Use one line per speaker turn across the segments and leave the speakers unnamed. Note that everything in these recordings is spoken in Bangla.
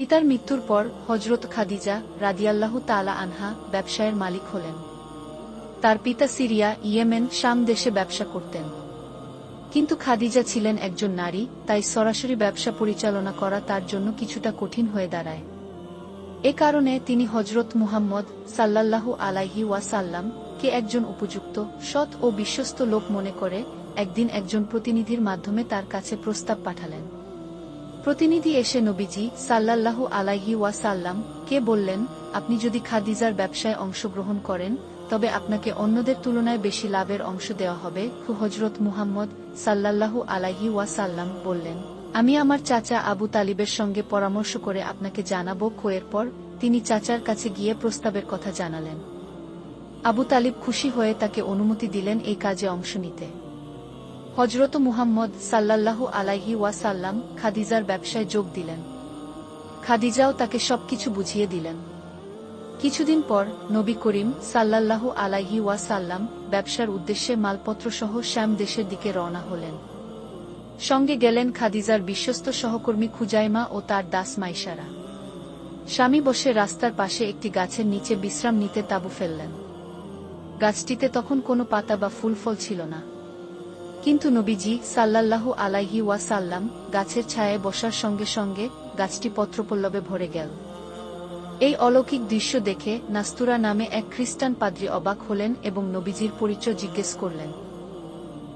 পিতার মৃত্যুর পর হযরত খাদিজা রাদিয়াল্লাহু তাআলা আনহা ব্যবসায়ের মালিক হলেন। তার পিতা সিরিয়া, ইয়েমেন, শাম দেশে ব্যবসা করতেন। কিন্তু খাদিজা ছিলেন একজন নারী, তাই সরাসরি ব্যবসা পরিচালনা করা তার জন্য কিছুটা কঠিন হয়ে দাঁড়ায়। এ কারণে তিনি হযরত মুহাম্মদ সাল্লাল্লাহু আলাইহি ওয়াসাল্লাম কে একজন উপযুক্ত, সৎ ও বিশ্বস্ত লোক মনে করে একদিন একজন প্রতিনিধির মাধ্যমে তার কাছে প্রস্তাব পাঠালেন। প্রতিনিধি এসে নবীজি সাল্লাল্লাহু আলাইহি ওয়াসাল্লাম কে বললেন, আপনি যদি খাদিজার ব্যবসায় অংশগ্রহণ করেন তবে আপনাকে অন্যদের তুলনায় বেশি লাভের অংশ দেওয়া হবে। হযরত মুহাম্মদ সাল্লাল্লাহু আলাইহি ওয়াসাল্লাম বললেন, আমি আমার চাচা আবু তালিবের সঙ্গে পরামর্শ করে আপনাকে জানাবো। এরপর তিনি চাচার কাছে গিয়ে প্রস্তাবের কথা জানালেন। আবু তালিব খুশি হয়ে তাকে অনুমতি দিলেন এই কাজে অংশ নিতে। হযরত মুহাম্মদ সাল্লাল্লাহু আলাইহি ওয়াসাল্লাম খাদিজার ব্যবসায় যোগ দিলেন। খাদিজাও তাকে সবকিছু বুঝিয়ে দিলেন। কিছুদিন পর নবী করিম সাল্লাল্লাহু আলাইহি ওয়াসাল্লাম ব্যবসার উদ্দেশ্যে মালপত্রসহ শাম দেশের দিকে রওনা হলেন। সঙ্গে গেলেন খাদিজার বিশ্বস্ত সহকর্মী খুজাইমা ও তার দাস মাইসারা। স্বামী বসে রাস্তার পাশে একটি গাছের নিচে বিশ্রাম নিতে তাঁবু ফেললেন। গাছটিতে তখন কোনো পাতা বা ফুল ফল ছিল না, কিন্তু নবীজি সাল্লাল্লাহু আলাইহি ওয়াসাল্লাম গাছের ছায়ায় বসার সঙ্গে সঙ্গে গাছটি পত্রপল্লবে ভরে গেল। এই অলৌকিক দৃশ্য দেখে নাস্তুরা নামে এক খ্রিস্টান পাদ্রী অবাক হলেন এবং নবীজির পরিচয় জিজ্ঞেস করলেন।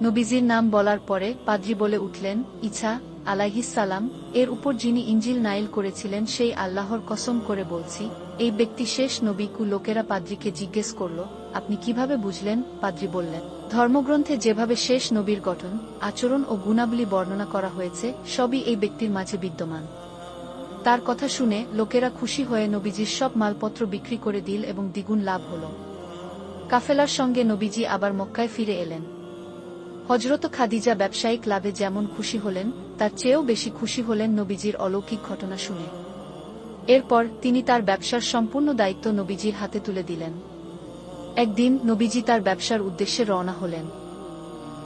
নবীজির নাম বলার পরে পাদ্রী বলে উঠলেন, ঈসা আলাইহিস সালাম এর উপর যিনি ইঞ্জিল নাইল করেছিলেন সেই আল্লাহর কসম করে বলছি, এই ব্যক্তি শেষ নবী। লোকেরা পাদ্রীকে জিজ্ঞেস করল, আপনি কিভাবে বুঝলেন? পাদ্রী বললেন, ধর্মগ্রন্থে যেভাবে শেষ নবীর গঠন, আচরণ ও গুণাবলী বর্ণনা করা হয়েছে সবই এই ব্যক্তির মাঝে বিদ্যমান। তার কথা শুনে লোকেরা খুশি হয়ে নবীজির সব মালপত্র বিক্রি করে দিল এবং দ্বিগুণ লাভ হল। কাফেলার সঙ্গে নবীজি আবার মক্কায় ফিরে এলেন। হযরত খাদিজা ব্যবসায়িক লাভে যেমন খুশি হলেন, তার চেয়েও বেশি খুশি হলেন নবীজির অলৌকিক ঘটনা শুনে। এরপর তিনি তার ব্যবসার সম্পূর্ণ দায়িত্ব নবীজির হাতে তুলে দিলেন। একদিন নবীজি তার ব্যবসার উদ্দেশ্যে রওনা হলেন।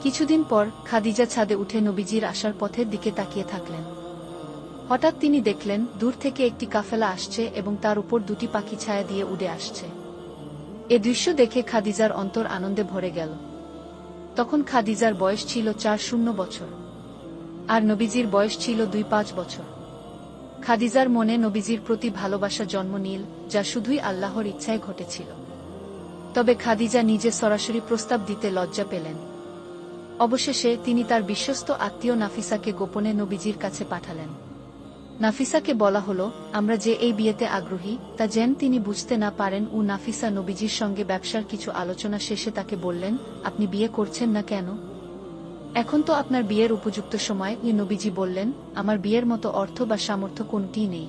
কিছুদিন পর খাদিজা ছাদে উঠে নবীজির আসার পথের দিকে তাকিয়ে থাকলেন। হঠাৎ তিনি দেখলেন দূর থেকে একটি কাফেলা আসছে এবং তার উপর দুটি পাখি ছায়া দিয়ে উড়ে আসছে। এ দৃশ্য দেখে খাদিজার অন্তর আনন্দে ভরে গেল। তখন খাদিজার বয়স ছিল 4 বছর, আর নবীজির বয়স ছিল 2-5 বছর। খাদিজার মনে নবীজির প্রতি ভালোবাসা জন্ম নিল, যা শুধুই আল্লাহর ইচ্ছায় ঘটেছিল। তবে খাদিজা নিজে সরাসরি প্রস্তাব দিতে লজ্জা পেলেন। অবশেষে তিনি তার বিশ্বস্ত আত্মীয় নাফিসাকে গোপনে নবীজির কাছে পাঠালেন। নাফিসাকে বলা হলো, আমরা যে এই বিয়েতে আগ্রহী তা যেন তিনি বুঝতে না পারেন। নাফিসা নবীজির সঙ্গে ব্যবসার কিছু আলোচনা শেষে তাকে বললেন, আপনি বিয়ে করছেন না কেন? এখন তো আপনার বিয়ের উপযুক্ত সময়। নবীজি বললেন, আমার বিয়ের মতো অর্থ বা সামর্থ্য কোনটিই নেই।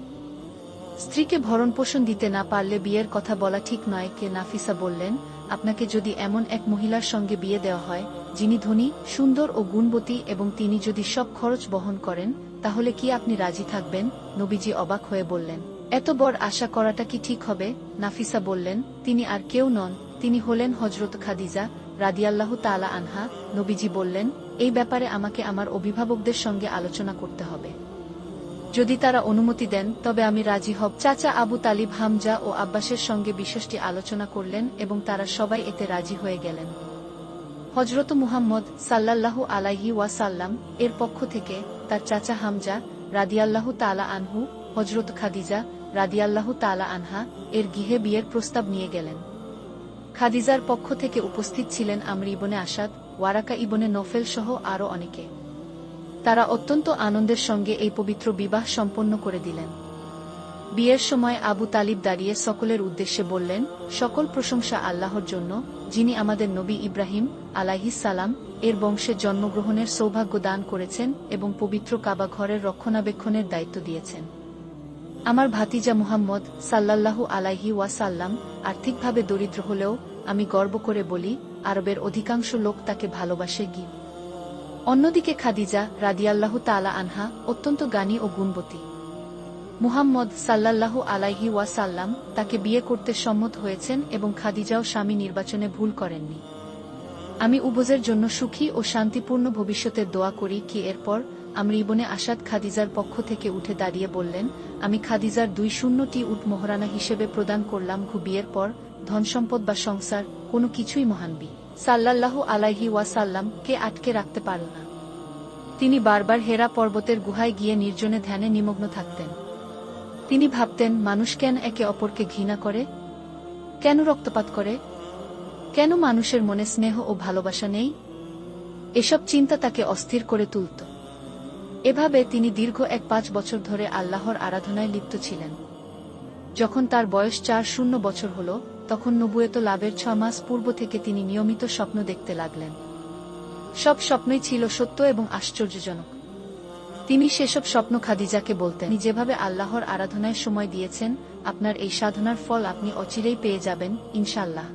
স্ত্রীকে ভরণ পোষণ দিতে না পারলে বিয়ের কথা বলা ঠিক নয়। নাফিসা বললেন, আপনাকে যদি এমন এক মহিলার সঙ্গে বিয়ে দেওয়া হয় যিনি ধনী, সুন্দর ও গুণবতী এবং তিনি যদি সব খরচ বহন করেন, তাহলে কি আপনি রাজি থাকবেন? নবীজি অবাক হয়ে বললেন, এত বড় আশা করাটা কি ঠিক হবে? নাফিসা বললেন, তিনি আর কেউ নন, তিনি হলেন হযরত খাদিজা রাদিয়াল্লাহু তাআলা আনহা। নবীজি বললেন, এই ব্যাপারে আমাকে আমার অভিভাবকদের সঙ্গে আলোচনা করতে হবে। যদি তারা অনুমতি দেন তবে আমি রাজি হব। চাচা আবু তালিব, হামজা ও আব্বাসের সঙ্গে বিষয়টি আলোচনা করলেন এবং তারা সবাই এতে রাজি হয়ে গেলেন। হযরত মুহাম্মদ সাল্লাল্লাহু আলাইহি ওয়াসাল্লাম এর পক্ষ থেকে তার চাচা হামজা রাদিয়াল্লাহু তাআলা আনহু হযরত খাদিজা রাদিয়াল্লাহু তাআলা আনহা এর গৃহে বিয়ের প্রস্তাব নিয়ে গেলেন। খাদিজার পক্ষ থেকে উপস্থিত ছিলেন আমর ইবনে আসাদ, ওয়ারাকা ইবনে নফেল সহ আরও অনেকে। তারা অত্যন্ত আনন্দের সঙ্গে এই পবিত্র বিবাহ সম্পন্ন করে দিলেন। বিয়ের সময় আবু তালিব দাঁড়িয়ে সকলের উদ্দেশ্যে বললেন, সকল প্রশংসা আল্লাহর জন্য, যিনি আমাদের নবী ইব্রাহিম আলাইহিস সালাম এর বংশে জন্মগ্রহণের সৌভাগ্য দান করেছেন এবং পবিত্র কাবা ঘরের রক্ষণাবেক্ষণের দায়িত্ব দিয়েছেন। আমার ভাতিজা মুহাম্মদ সাল্লাল্লাহু আলাইহি ওয়াসাল্লাম আর্থিকভাবে দরিদ্র হলেও আমি গর্ব করে বলি, আরবের অধিকাংশ লোক তাকে ভালোবাসে। অন্যদিকে খাদিজা রাদিয়াল্লাহু তাআলা আনহা অত্যন্ত জ্ঞানী ও গুণবতী। মুহাম্মদ সাল্লাল্লাহু আলাইহি ওয়াসাল্লাম তাকে বিয়ে করতে সম্মত হয়েছেন এবং খাদিজাও স্বামী নির্বাচনে ভুল করেননি। আমি উভয়ের জন্য সুখী ও শান্তিপূর্ণ ভবিষ্যতের দোয়া করি। এরপর আমর ইবনে আসাদ খাদিজার পক্ষ থেকে উঠে দাঁড়িয়ে বললেন, আমি খাদিজার 2 উট মোহরানা হিসেবে প্রদান করলাম। বিয়ের পর ধনসম্পদ বা সংসার কোনো কিছুই মহানবী সাল্লাল্লাহু আলাইহি ওয়াসাল্লাম কে আটকে রাখতে পারল না। তিনি বারবার হেরা পর্বতের গুহায় গিয়ে নির্জনে ধ্যানে নিমগ্ন থাকতেন। তিনি ভাবতেন, মানুষ কেন একে অপরকে ঘৃণা করে, কেন রক্তপাত করে, কেন মানুষের মনে স্নেহ ও ভালোবাসা নেই? এসব চিন্তা তাকে অস্থির করে তুলত। এভাবে তিনি দীর্ঘ 5 বছর ধরে আল্লাহর আরাধনায় লিপ্ত ছিলেন। যখন তার বয়স 4 বছর হল, তখন নবুয়ত লাভের 6 মাস পূর্ব থেকে তিনি নিয়মিত স্বপ্ন দেখতে লাগলেন। সব স্বপ্নই ছিল সত্য এবং আশ্চর্যজনক। তিনি সেসব স্বপ্ন খাদিজাকে বলতেন, আপনি যেভাবে আল্লাহর আরাধনায় সময় দিয়েছেন, আপনার এই সাধনার ফল আপনি অচিরেই পেয়ে যাবেন ইনশাআল্লাহ।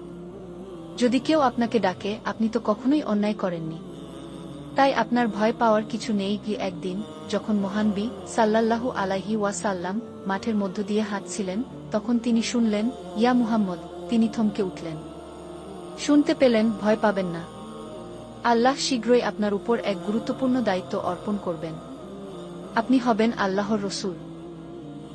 যদি কেউ আপনাকে ডাকে, আপনি তো কখনোই অন্যায় করেননি, তাই আপনার ভয় পাওয়ার কিছু নেই। একদিন যখন মহানবী সাল্লাল্লাহু আলাইহি ওয়াসাল্লাম মাঠের মধ্য দিয়ে হাঁটছিলেন, তখন তিনি শুনলেন, ইয়া মুহাম্মদ। তিনি থমকে উঠলেন। শুনতে পেলেন, ভয় পাবেন না, আল্লাহ শীঘ্রই আপনার উপর এক গুরুত্বপূর্ণ দায়িত্ব অর্পণ করবেন। আপনি হবেন আল্লাহর রসূল।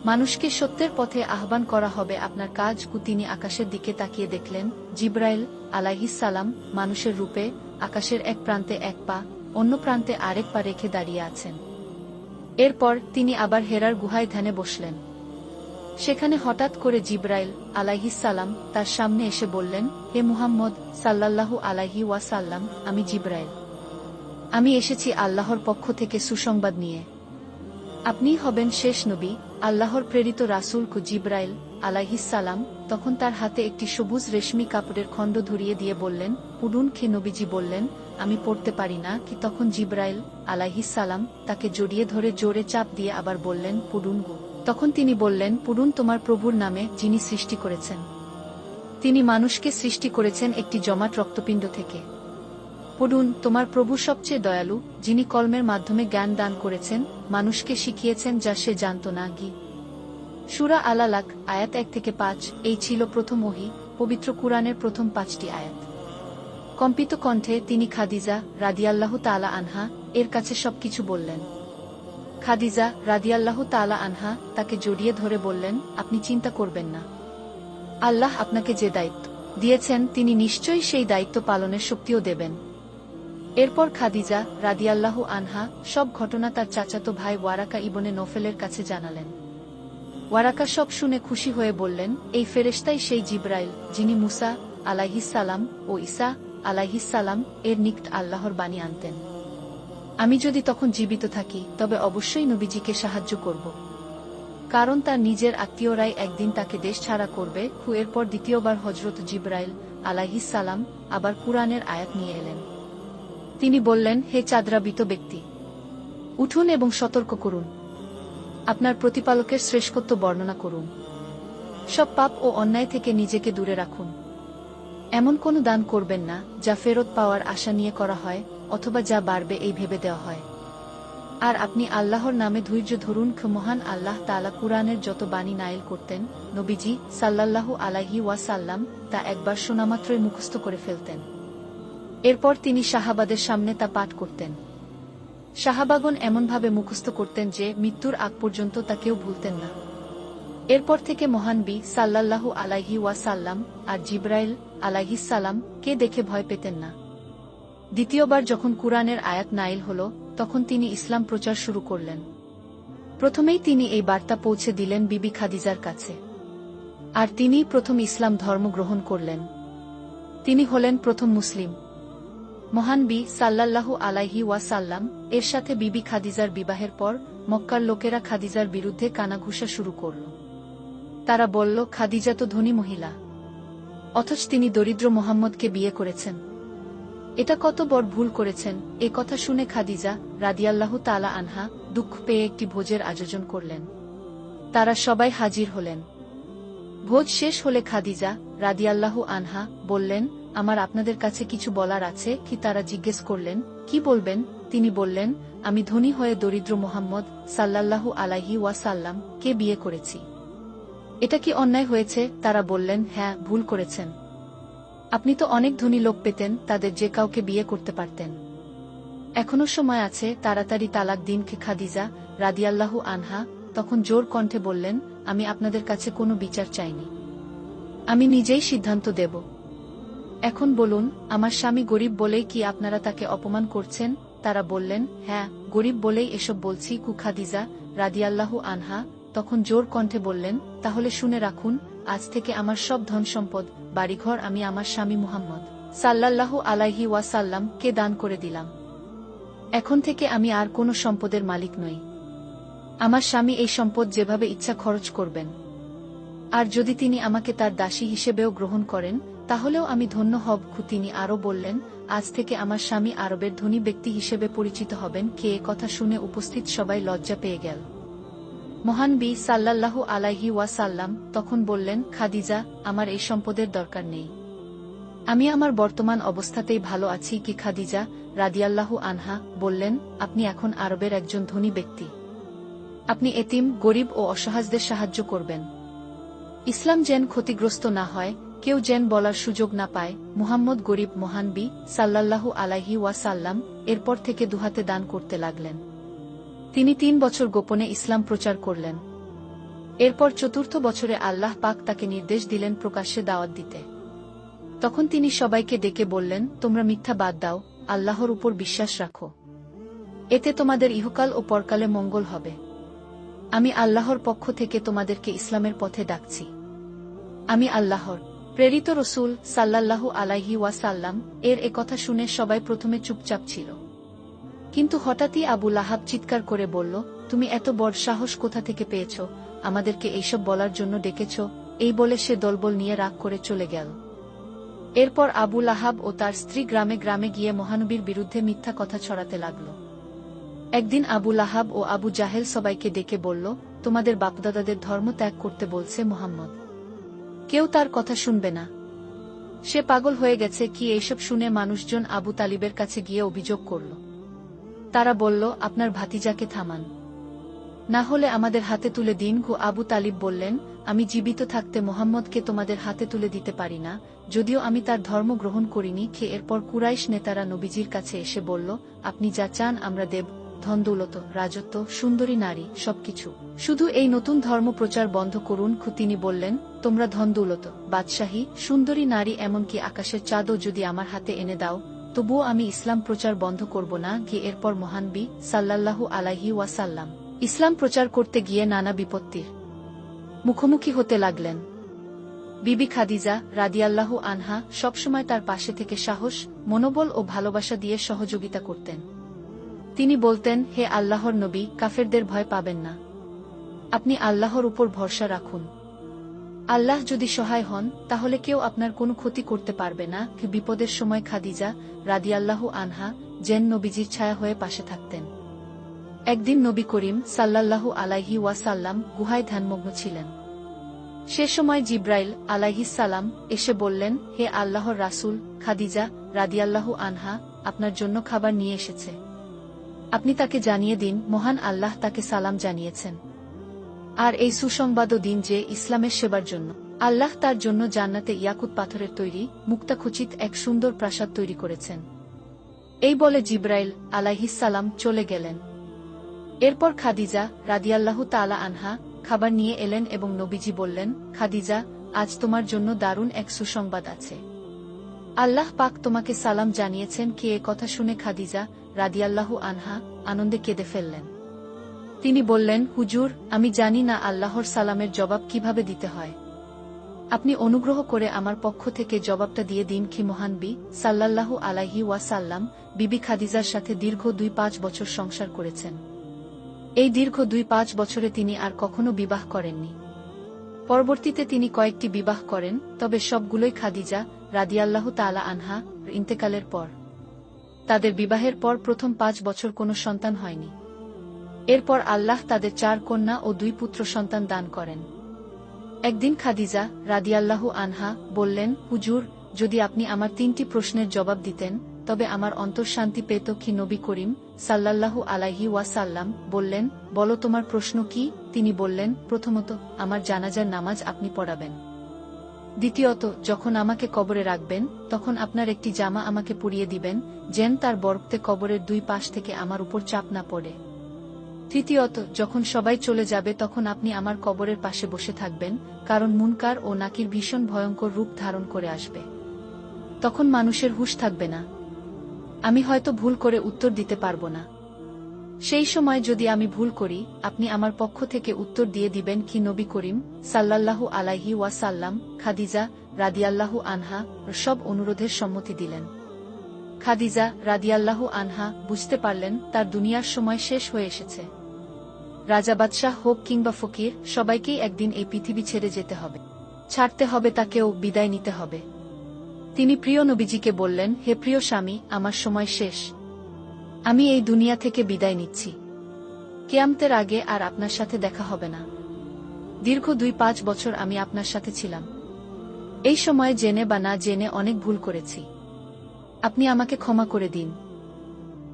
মানুষকে সত্যের পথে আহ্বান করা হবে আপনার কাজ। তিনি আকাশের দিকে তাকিয়ে দেখলেন, জিবরাইল আলাইহিস সালাম মানুষের রূপে আকাশের এক প্রান্তে এক পা, অন্য প্রান্তে আরেক পা রেখে দাঁড়িয়ে আছেন। এরপর তিনি আবার হেরার গুহায় ধ্যানে বসলেন। সেখানে হঠাৎ করে জিবরাইল আলাইহিস সালাম তার সামনে এসে বললেন, হে মুহাম্মদ সাল্লাল্লাহু আলাইহি ওয়াসাল্লাম, আমি জিবরাইল। আমি এসেছি আল্লাহর পক্ষ থেকে সুসংবাদ নিয়ে। আপনি হবেন শেষ নবী, আল্লাহর প্রেরিত রাসূল। জিবরাইল আলাইহিস সালাম তখন তার হাতে একটি সবুজ রেশমি কাপড়ের খণ্ড ধরিয়ে দিয়ে বললেন, পুডুন। নবীজি বললেন, আমি পড়তে পারি না। তখন জিবরাইল আলাইহিস সালাম তাকে জড়িয়ে ধরে জোরে চাপ দিয়ে আবার বললেন, পুডুন গো। তখন তিনি বললেন, পুডুন তোমার প্রভুর নামে, যিনি সৃষ্টি করেছেন। তিনি মানুষকে সৃষ্টি করেছেন একটি জমাট রক্তপিণ্ড থেকে। পড়ুন, তোমার প্রভু সবচেয়ে দয়ালু, যিনি কলমের মাধ্যমে জ্ঞান দান করেছেন, মানুষকে শিখিয়েছেন যা সে জানত না। সূরা আল-আলাক আয়াত 1 থেকে 5। এই ছিল প্রথম ওহী, পবিত্র কুরআনের প্রথম 5টি আয়াত। কম্পিত কণ্ঠে তিনি খাদিজা রাদিয়াল্লাহু তাআলা আনহা এর কাছে সবকিছু বললেন। খাদিজা রাদিয়াল্লাহু তাআলা আনহা তাকে জড়িয়ে ধরে বললেন, আপনি চিন্তা করবেন না। আল্লাহ আপনাকে যে দায়িত্ব দিয়েছেন, তিনি নিশ্চয়ই সেই দায়িত্ব পালনের শক্তিও দেবেন। এরপর খাদিজা রাদিয়াল্লাহু আনহা সব ঘটনা তার চাচাতো ভাই ওয়ারাকা ইবনে নফেলের কাছে জানালেন। ওয়ারাকা সব শুনে খুশি হয়ে বললেন, এই ফেরেশতাই সেই জিবরাইল, যিনি মুসা আলাইহিস সালাম ও ঈসা আলাইহিস সালাম এর নিকট আল্লাহর বাণী আনতেন। আমি যদি তখন জীবিত থাকি, তবে অবশ্যই নবীজিকে সাহায্য করব, কারণ তার নিজের আত্মীয়রাই একদিন তাকে দেশ ছাড়া করবে। এরপর দ্বিতীয়বার হযরত জিবরাইল আলাইহিস সালাম আবার কুরআনের আয়াত নিয়ে এলেন। তিনি বললেন, হে চাঁদরাবৃত ব্যক্তি, উঠুন এবং সতর্ক করুন, আপনার প্রতিপালকের শ্রেষ্ঠত্ব বর্ণনা করুন, সব পাপ ও অন্যায় থেকে নিজেকে দূরে রাখুন। এমন কোনো দান করবেন না যা ফেরত পাওয়ার আশা নিয়ে করা হয়, অথবা যা বাড়বে এই ভেবে দেওয়া হয়। আর আপনি আল্লাহর নামে ধৈর্য ধরুন। মহান আল্লাহ তাআলা কুরআনের যত বাণী নায়েল করতেন, নবীজি সাল্লাল্লাহু আলাইহি ওয়াসাল্লাম তা একবার শোনামাত্রই মুখস্থ করে ফেলতেন। এরপর তিনি সাহাবাদের সামনে তা পাঠ করতেন। সাহাবাগণ এমনভাবে মুখস্থ করতেন যে মৃত্যুর আগ পর্যন্ত তা কেউ ভুলতেন না। এরপর থেকে মহানবী সাল্লাল্লাহু আলাইহি ওয়াসাল্লাম আর জিবরাইল আলাইহিস সালাম কে দেখে ভয় পেতেন না। দ্বিতীয়বার যখন কুরআনের আয়াত নাইল হল, তখন তিনি ইসলাম প্রচার শুরু করলেন। প্রথমেই তিনি এই বার্তা পৌঁছে দিলেন বিবি খাদিজার কাছে, আর তিনিই প্রথম ইসলাম ধর্ম গ্রহণ করলেন। তিনি হলেন প্রথম মুসলিম। মহানবী সাল্লাল্লাহু আলাইহি ওয়াসাল্লাম এর সাথে বিবি খাদিজার বিবাহের পর মক্কার লোকেরা খাদিজার বিরুদ্ধে কানাঘুষা শুরু করল। তারা বলল, খাদিজা তো ধনী মহিলা, অথচ তিনি দরিদ্র মুহাম্মদকে বিয়ে করেছেন। এটা কত বড় ভুল করেছেন। এ কথা শুনে খাদিজা রাদিয়াল্লাহু তাআলা আনহা দুঃখ পেয়ে একটি ভোজের আয়োজন করলেন। তারা সবাই হাজির হলেন। ভোজ শেষ হলে খাদিজা রাদিয়াল্লাহু আনহা বললেন, আমার আপনাদের কাছে কিছু বলার আছে। তারা জিজ্ঞেস করলেন, কি বলবেন? তিনি বললেন, আমি ধনী হয়ে দরিদ্র মুহাম্মদ সাল্লাল্লাহু আলাইহি ওয়াসাল্লাম কে বিয়ে করেছি। এটা কি অন্যায় হয়েছে? তারা বললেন, হ্যাঁ, ভুল করেছেন। আপনি তো অনেক ধনী লোক পেতেন, তাদের যে কাউকে বিয়ে করতে পারতেন। এখনো সময় আছে, তাড়াতাড়ি তালাক দিন। খাদিজা রাদিয়াল্লাহু আনহা তখন জোর কণ্ঠে বললেন, আমি আপনাদের কাছে কোনো বিচার চাইনি, আমি নিজেই সিদ্ধান্ত দেব। এখন বলুন, আমার স্বামী গরিব বলেই কি আপনারা তাকে অপমান করছেন? তারা বললেন, হ্যাঁ, গরিব বলেই এসব বলছি। খাদিজা রাদিয়াল্লাহু আনহা তখন জোর কণ্ঠে বললেন, তাহলে শুনে রাখুন, আজ থেকে আমার সব ধন সম্পদ, বাড়িঘর আমি আমার স্বামী মুহাম্মদ সাল্লাল্লাহু আলাইহি ওয়াসাল্লাম কে দান করে দিলাম। এখন থেকে আমি আর কোনো সম্পদের মালিক নই। আমার স্বামী এই সম্পদ যেভাবে ইচ্ছা খরচ করবেন, আর যদি তিনি আমাকে তার দাসী হিসেবেও গ্রহণ করেন তাহলেও আমি ধন্য হব। তিনি আরও বললেন, আজ থেকে আমার স্বামী আরবের ধনী ব্যক্তি হিসেবে পরিচিত হবেন। এ কথা শুনে উপস্থিত সবাই লজ্জা পেয়ে গেল। মহানবী সাল্লাল্লাহু আলাইহি ওয়াসাল্লাম তখন বললেন, খাদিজা, আমার এই সম্পদের দরকার নেই, আমি আমার বর্তমান অবস্থাতেই ভালো আছি। খাদিজা রাদিয়াল্লাহু আনহা বললেন, আপনি এখন আরবের একজন ধনী ব্যক্তি, আপনি এতিম, গরিব ও অসহায়দের সাহায্য করবেন। ইসলাম যেন ক্ষতিগ্রস্ত না হয়, কেউ যেন বলার সুযোগ না পায় মুহাম্মদ গরিব। মহানবী সাল্লাল্লাহু আলাইহি ওয়াসাল্লাম এরপর থেকে দুহাতে দান করতে লাগলেন। তিনি 3 বছর গোপনে ইসলাম প্রচার করলেন। এরপর 4র্থ বছরে আল্লাহ পাক তাকে নির্দেশ দিলেন প্রকাশ্যে দাওয়াত দিতে। তখন তিনি সবাইকে ডেকে বললেন, তোমরা মিথ্যা বাদ দাও, আল্লাহর উপর বিশ্বাস রাখো, এতে তোমাদের ইহকাল ও পরকালে মঙ্গল হবে। আমি আল্লাহর পক্ষ থেকে তোমাদেরকে ইসলামের পথে ডাকছি। আমি আল্লাহর প্রেরিত রসূল সাল্লাল্লাহু আলাইহি ওয়াসাল্লাম। এর একথা শুনে সবাই প্রথমে চুপচাপ ছিল, কিন্তু হঠাৎই আবু লাহাব চিৎকার করে বলল, তুমি এত বড় সাহস কোথা থেকে পেয়েছ? আমাদেরকে এইসব বলার জন্য ডেকেছ? এই বলে সে দলবল নিয়ে রাগ করে চলে গেল। এরপর আবু লাহাব ও তার স্ত্রী গ্রামে গ্রামে গিয়ে মহানবীর বিরুদ্ধে মিথ্যা কথা ছড়াতে লাগল। একদিন আবু লাহাব ও আবু জাহেল সবাইকে ডেকে বলল, তোমাদের বাপদাদাদের ধর্ম ত্যাগ করতে বলছে মুহাম্মদ, কেউ তার কথা শুনবে না, সে পাগল হয়ে গেছে। এইসব শুনে মানুষজন আবু তালিবের কাছে গিয়ে অভিযোগ করল। তারা বলল, আপনার ভাতিজাকে থামান, না হলে আমাদের হাতে তুলে দিন। আবু তালিব বললেন, আমি জীবিত থাকতে মুহাম্মদকে তোমাদের হাতে তুলে দিতে পারি না, যদিও আমি তার ধর্ম গ্রহণ করিনি। এরপর কুরাইশ নেতারা নবীজির কাছে এসে বলল, আপনি যা চান আমরা দেব, ধন দৌলত, রাজত্ব, সুন্দরী নারী, সবকিছু, শুধু এই নতুন ধর্ম প্রচার বন্ধ করুন। তিনি বললেন, তোমরা ধন দৌলত, বাদশাহী, সুন্দরী নারী, এমনকি আকাশের চাঁদও যদি আমার হাতে এনে দাও, তবুও আমি ইসলাম প্রচার বন্ধ করব না। এরপর মহানবী সাল্লাল্লাহু আলাইহি ওয়াসাল্লাম ইসলাম প্রচার করতে গিয়ে নানা বিপত্তির মুখোমুখি হতে লাগলেন। বিবি খাদিজা রাদিয়াল্লাহু আনহা সবসময় তার পাশে থেকে সাহস, মনোবল ও ভালোবাসা দিয়ে সহযোগিতা করতেন। তিনি বলতেন, হে আল্লাহর নবী, কাফেরদের ভয় পাবেন না, আপনি আল্লাহর উপর ভরসা রাখুন। আল্লাহ যদি সহায় হন তাহলে কেউ আপনার কোনো ক্ষতি করতে পারবে না। বিপদের সময় খাদিজা রাদিয়াল্লাহু আনহা যেন নবীজির ছায়া হয়ে পাশে থাকতেন। একদিন নবী করিম সাল্লাল্লাহু আলাইহি ওয়াসাল্লাম গুহায় ধ্যানমগ্ন ছিলেন। সে সময় জিব্রাইল আলাইহিস সালাম এসে বললেন, হে আল্লাহর রাসূল, খাদিজা রাদিয়াল্লাহু আনহা আপনার জন্য খাবার নিয়ে এসেছে, আপনি তাকে জানিয়ে দিন মহান আল্লাহ তাকে সালাম জানিয়েছেন। আর এই সুসংবাদও দিন যে ইসলামের সেবার জন্য আল্লাহ তার জন্য জান্নাতে ইয়াকুত পাথরের তৈরি মুক্তাখচিত এক সুন্দর প্রাসাদ তৈরি করেছেন। এই বলে জিব্রাইল আলাইহিস সালাম চলে গেলেন। এরপর খাদিজা রাদিয়াল্লাহু তাআলা আনহা খাবার নিয়ে এলেন এবং নবীজি বললেন, খাদিজা, আজ তোমার জন্য দারুণ এক সুসংবাদ আছে, আল্লাহ পাক তোমাকে সালাম জানিয়েছেন। এ কথা শুনে খাদিজা রাদিয়াল্লাহু আনহা আনন্দে কেঁদে ফেললেন। তিনি বললেন, হুজুর, আমি জানি না আল্লাহর সালামের জবাব কিভাবে দিতে হয়, আপনি অনুগ্রহ করে আমার পক্ষ থেকে জবাবটা দিয়ে দিন। মহানবী সাল্লাল্লাহু আলাইহি ওয়াসাল্লাম বিবি খাদিজার সাথে দীর্ঘ 2-5 বছর সংসার করেছেন। এই দীর্ঘ 2-5 বছরে তিনি আর কখনো বিবাহ করেননি। পরবর্তীতে তিনি কয়েকটি বিবাহ করেন, তবে সবগুলোই খাদিজা রাদিয়াল্লাহু তাআলা আনহা ইন্তেকালের পর। তাদের বিবাহের পর প্রথম 5 বছর কোনো সন্তান হয়নি। এরপর আল্লাহ তাদের 4 কন্যা ও 2 পুত্র সন্তান দান করেন। একদিন খাদিজা রাদিয়াল্লাহু আনহা বললেন, হুজুর, যদি আপনি আমার 3টি প্রশ্নের জবাব দিতেন তবে আমার অন্তর শান্তি পেত। নবী করিম সাল্লাল্লাহু আলাইহি ওয়াসাল্লাম বললেন, বলো তোমার প্রশ্ন কি? তিনি বললেন, প্রথমত আমার জানাজার নামাজ আপনি পড়াবেন। দ্বিতীয়ত, যখন আমাকে কবরে রাখবেন তখন আপনার একটি জামা আমাকে পরিয়ে দিবেন, যেন তার বরফতে কবরের দুই পাশ থেকে আমার উপর চাপ না পড়ে। তৃতীয়ত, যখন সবাই চলে যাবে তখন আপনি আমার কবরের পাশে বসে থাকবেন, কারণ মুনকার ও নাকির ভীষণ ভয়ঙ্কর রূপ ধারণ করে আসবে। তখন মানুষের হুঁশ থাকবে না। আমি হয়তো ভুল করে উত্তর দিতে পারবো না। সেই সময় যদি আমি ভুল করি, আপনি আমার পক্ষ থেকে উত্তর দিয়ে দিবেন কি নবী করিম সাল্লাল্লাহু আলাইহি ওয়াসাল্লাম। খাদিজা রাদিয়াল্লাহু আনহা সব অনুরোধের সম্মতি দিলেন। খাদিজা রাদিয়াল্লাহু আনহা বুঝতে পারলেন তার দুনিয়ার সময় শেষ হয়ে এসেছে। রাজা বাদশাহ হোক কিংবা ফকির, সবাইকেই একদিন এই পৃথিবী ছেড়ে যেতে হবে, ছাড়তে হবে, তাকেও বিদায় নিতে হবে। তিনি প্রিয় নবীজিকে বললেন, হে প্রিয় স্বামী, আমার সময় শেষ। আমি এই দুনিয়া থেকে বিদায় নিচ্ছি। কিয়ামতের আগে আর আপনার সাথে দেখা হবে না। দীর্ঘ 2-5 বছর আমি আপনার সাথে ছিলাম। এই সময়ে জেনে বা না জেনে অনেক ভুল করেছি। আপনি আমাকে ক্ষমা করে দিন।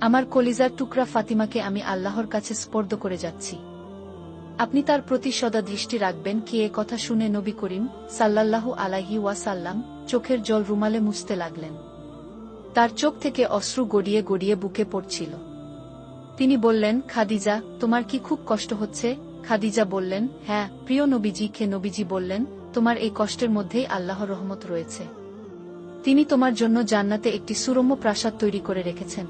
আমার কলিজার টুকরা ফাতিমাকে আমি আল্লাহর কাছে স্পর্দ করে যাচ্ছি। আপনি তার প্রতি সদা দৃষ্টি রাখবেন কি? এ কথা শুনে নবী করিম সাল্লাল্লাহু আলাইহি ওয়াসাল্লাম চোখের জল রুমালে মুছতে লাগলেন। তার চোখ থেকে অশ্রু গড়িয়ে গড়িয়ে বুকে পড়ছিল। তিনি বললেন, খাদিজা, তোমার কি খুব কষ্ট হচ্ছে? খাদিজা বললেন, হ্যাঁ প্রিয় নবীজি। নবীজি বললেন, তোমার এই কষ্টের মধ্যেই আল্লাহর রহমত রয়েছে। তিনি তোমার জন্য জান্নাতে একটি সুরম্য প্রাসাদ তৈরি করে রেখেছেন।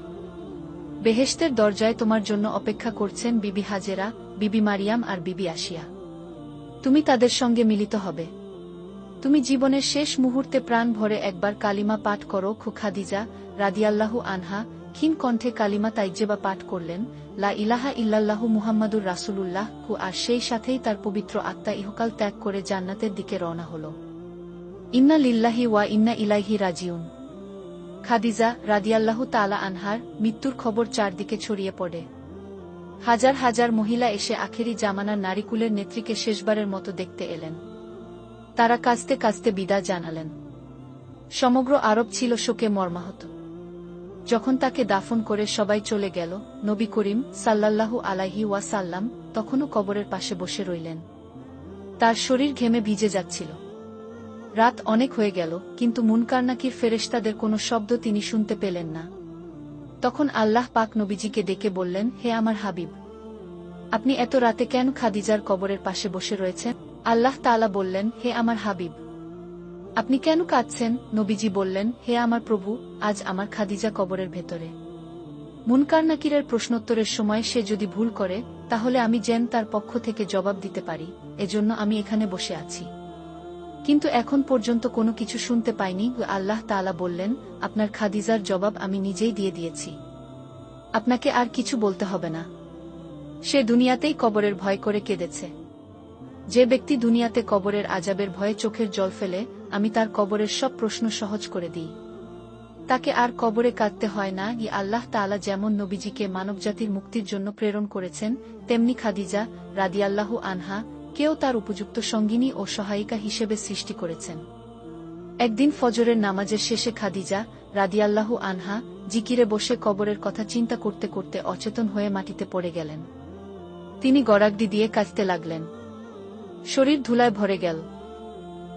বেহেশতের দরজায় তোমার জন্য অপেক্ষা করছেন বিবি হাজেরা, বিবি মারিয়াম আর বিবি আসিয়া। তুমি তাদের সঙ্গে মিলিত হবে। তুমি জীবনের শেষ মুহূর্তে প্রাণ ভরে একবার কালিমা পাঠ করো। খাদিজা রাদিয়াল্লাহু আনহা ক্ষীণ কণ্ঠে কালিমা তাইজ্জেবা পাঠ করলেন, লা ইলাহা ইল্লাল্লাহু মুহাম্মাদুর রাসূলুল্লাহ। আর সেই সাথেই তার পবিত্র আত্মা ইহকাল ত্যাগ করে জান্নাতের দিকে রওনা হল। ইন্না লিল্লাহি ওয়া ইন্না ইলাইহি রাজিউন। খাদিজা রাদিয়াল্লাহু তাআলা আনহার মৃত্যুর খবর চারদিকে ছড়িয়ে পড়ে। হাজার হাজার মহিলা এসে আখেরি জামানার নারীকুলের নেত্রীকে শেষবারের মতো দেখতে এলেন। তারা কাঁদতে কাঁদতে বিদায় জানালেন। সমগ্র আরব ছিল শোকে মর্মাহত। যখন তাকে দাফন করে সবাই চলে গেল, নবী করিম সাল্লাল্লাহু আলাইহি ওয়াসাল্লাম তখনও কবরের পাশে বসে রইলেন। তার শরীর ঘেমে ভিজে যাচ্ছিল। রাত অনেক হয়ে গেল, কিন্তু মুনকার নাকির ফেরেশতাদের কোনো শব্দ তিনি শুনতে পেলেন না। তখন আল্লাহ পাক নবীজিকে ডেকে বললেন, হে আমার হাবিব, আপনি এত রাতে কেন খাদিজার কবরের পাশে বসে রয়েছেন? আল্লাহ তাআলা বললেন, হে আমার হাবিব, আপনি কেন কাঁদছেন? নবীজি বললেন, হে আমার প্রভু, আজ আমার খাদিজা কবরের ভেতরে। মুনকার নাকিরের প্রশ্নোত্তরের সময় সে যদি ভুল করে, তাহলে আমি যেন তার পক্ষ থেকে জবাব দিতে পারি, এজন্য আমি এখানে বসে আছি। কিন্তু এখন পর্যন্ত কোনো কিছু শুনতে পাইনি। আল্লাহ তাআলা বললেন, আপনার খাদিজার জবাব আমি নিজেই দিয়ে দিয়েছি। আপনাকে আর কিছু বলতে হবে না। সে দুনিয়াতেই কবরের ভয় করে কেঁদেছে। যে ব্যক্তি দুনিয়াতে কবরের আযাবের ভয়ে চোখের জল ফেলে, আমি তার কবরের সব প্রশ্ন সহজ করে দিই। তাকে আর কবরে কাঁদতে হয় না। আল্লাহ তাআলা যেমন নবীজিকে মানবজাতির মুক্তির জন্য প্রেরণ করেছেন, তেমনি খাদিজা রাদিয়াল্লাহু আনহা কেউ তার উপযুক্ত সঙ্গিনী ও সহায়িকা হিসেবে সৃষ্টি করেছেন। একদিন ফজরের নামাজের শেষে খাদিজা রাদিয়াল্লাহু আনহা জিকিরে বসে কবরের কথা চিন্তা করতে করতে অচেতন হয়ে মাটিতে পড়ে গেলেন। তিনি গড়াগড়ি দিয়ে কাঁদতে লাগলেন। শরীর ধুলায় ভরে গেল।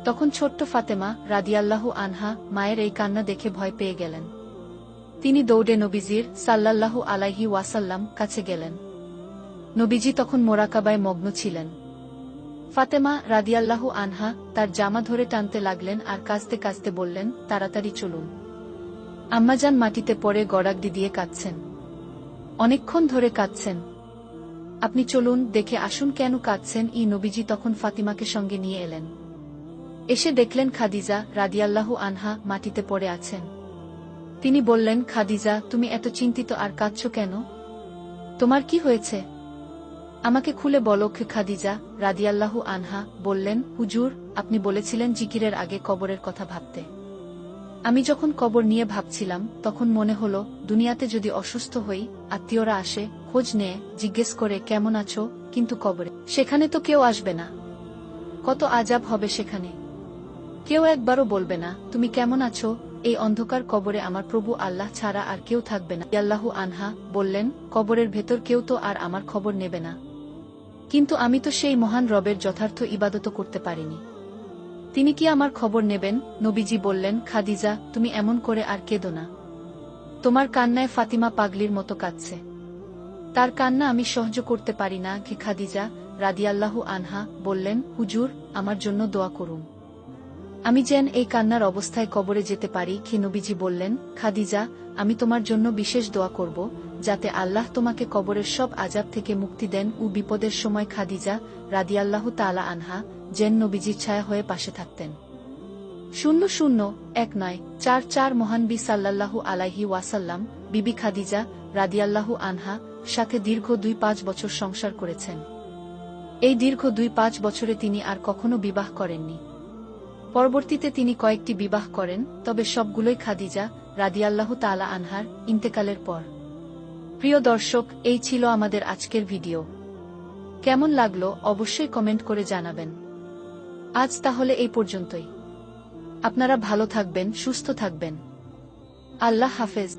তখন ছোট্ট ফাতেমা রাদিয়াল্লাহু আনহা মায়ের এই কান্না দেখে ভয় পেয়ে গেলেন। তিনি দৌড়ে নবীজির সাল্লাল্লাহু আলাইহি ওয়াসাল্লাম কাছে গেলেন। নবীজি তখন মোরাকাবায় মগ্ন ছিলেন। ফাতেমা রাদিয়াল্লাহু আনহা তার জামা ধরে টানতে লাগলেন আর কাঁদতে কাঁদতে বললেন, তাড়াতাড়ি চলুন। আম্মাজান মাটিতে পড়ে গড়াগড়ি দিয়ে কাঁদছেন। অনেকক্ষণ ধরে কাঁদছেন। আপনি চলুন, দেখে আসুন কেন কাঁদছেন। নবীজি তখন ফাতিমাকে সঙ্গে নিয়ে এলেন। এসে দেখলেন খাদিজা রাদিয়াল্লাহু আনহা মাটিতে পড়ে আছেন। তিনি বললেন, খাদিজা, তুমি এত চিন্তিত আর কাঁদছ কেন? তোমার কি হয়েছে? আমাকে খুলে বলো। খাদিজা রাদিয়াল্লাহু আনহা বললেন, হুজুর, আপনি বলেছিলেন জিকিরের আগে কবরের কথা ভাবতে। আমি যখন কবর নিয়ে ভাবছিলাম, তখন মনে হলো দুনিয়াতে যদি অসুস্থ হই, আত্মীয়রা আসে, খোঁজ নেয়, জিজ্ঞেস করে কেমন আছো, কিন্তু কবরে, সেখানে তো কেউ আসবে না। কত আযাব হবে সেখানে। কেউ একবারও বলবে না তুমি কেমন আছো। এই অন্ধকার কবরে আমার প্রভু আল্লাহ ছাড়া আর কেউ থাকবে না। রাদিয়াল্লাহু আনহা বললেন, কবরের ভেতর কেউ তো আর আমার খবর নেবে না। কিন্তু আমি তো সেই মহান রবের যথার্থ ইবাদত করতে পারিনি। তিনি কি আমার খবর নেবেন? নবীজি বললেন, খাদিজা, তুমি এমন করে আর কেঁদো না। তোমার কান্নায় ফাতিমা পাগলির মতো কাঁদছে। তার কান্না আমি সহ্য করতে পারি না। খাদিজা রাদিয়াল্লাহু আনহা বললেন, হুজুর, আমার জন্য দোয়া করুন। আমি যেন এই কান্নার অবস্থায় কবরে যেতে পারি। নবীজি বললেন, খাদিজা, আমি তোমার জন্য বিশেষ দোয়া করব, যাতে আল্লাহ তোমাকে কবরের সব আযাব থেকে মুক্তি দেন ও বিপদের সময় খাদিজা রাদিয়াল্লাহু তাআলা আনহা যেন নবীজির ছায়া হয়ে পাশে থাকতেন। 00194 মহানবী সাল্লাল্লাহু আলাইহি ওয়াসাল্লাম বিবি খাদিজা রাদিয়াল্লাহু আনহা সাথে দীর্ঘ 2-5 বছর সংসার করেছেন। এই দীর্ঘ 2-5 বছরে তিনি আর কখনো বিবাহ করেননি। পরবর্তীতে তিনি কয়েকটি বিবাহ করেন, তবে সবগুলোই খাদিজা রাদিয়াল্লাহু তাআলা আনহার ইন্তেকালের পর। প্রিয় দর্শক, এই ছিল আমাদের আজকের ভিডিও। কেমন লাগলো অবশ্যই কমেন্ট করে জানাবেন। আজ তাহলে এই পর্যন্তই। আপনারা ভালো থাকবেন, সুস্থ থাকবেন। আল্লাহ হাফেজ।